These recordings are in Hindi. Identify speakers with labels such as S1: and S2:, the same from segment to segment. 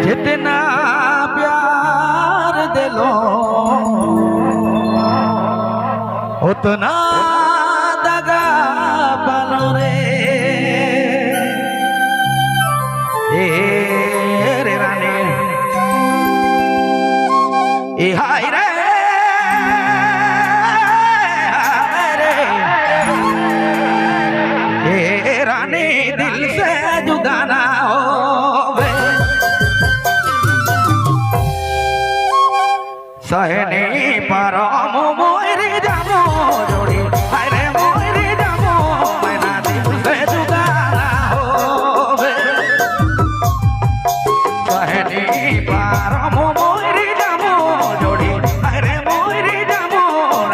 S1: जितना प्यार दिलो उतना दगा पालो रे रे रानी ए हाय रे रानी दिल से जुदा ना होवे सहनी पारो मोरी जामो जोड़ी अरे मोरी जामो मैना दिल से जुदा ना होवे सहनी पारो मोरी जामो जोड़ी अरे मोरी जामो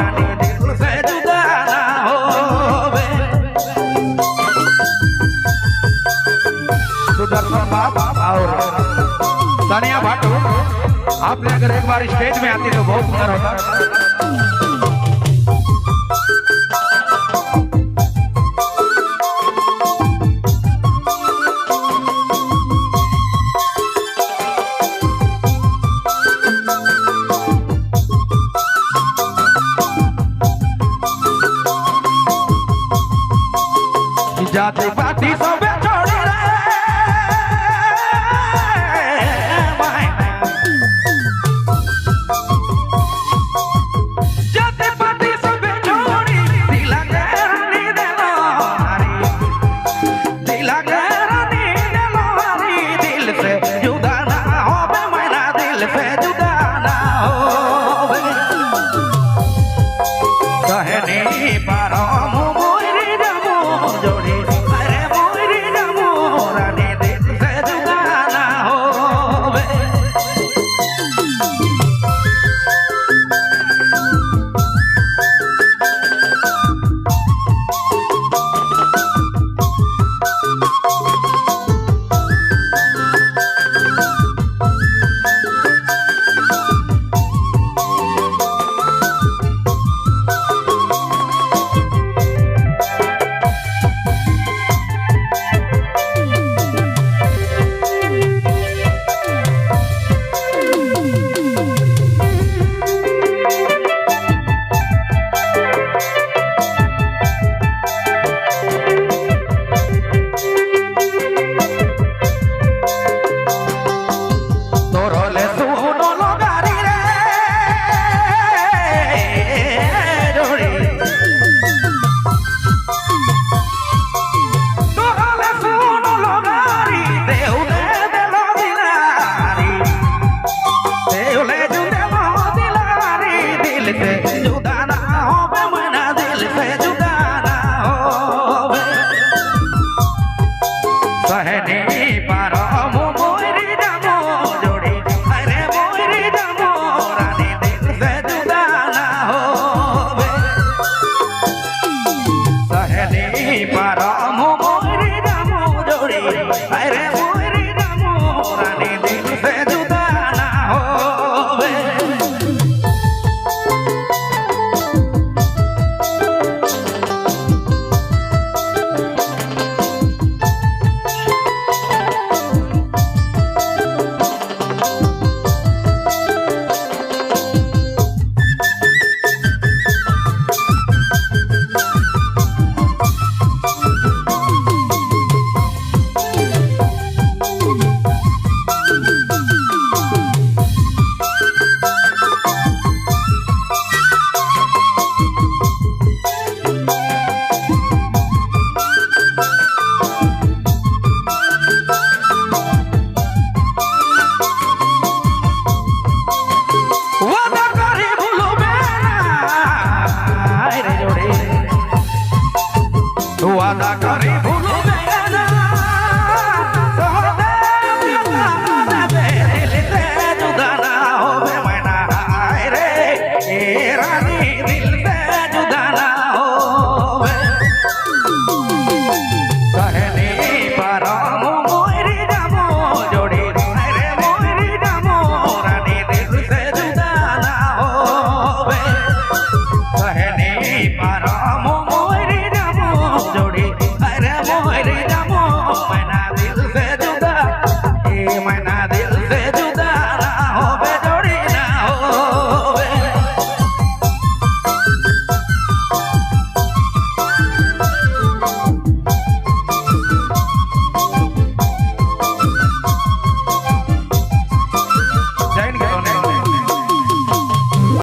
S1: रानी दिल से जुदा ना होवे सुदर्शन बाबा और तानिया भाटू आपने अगर एक बार स्टेज में आती तो बहुत सुंदर होता। जाति पाति सब छोड़ी रे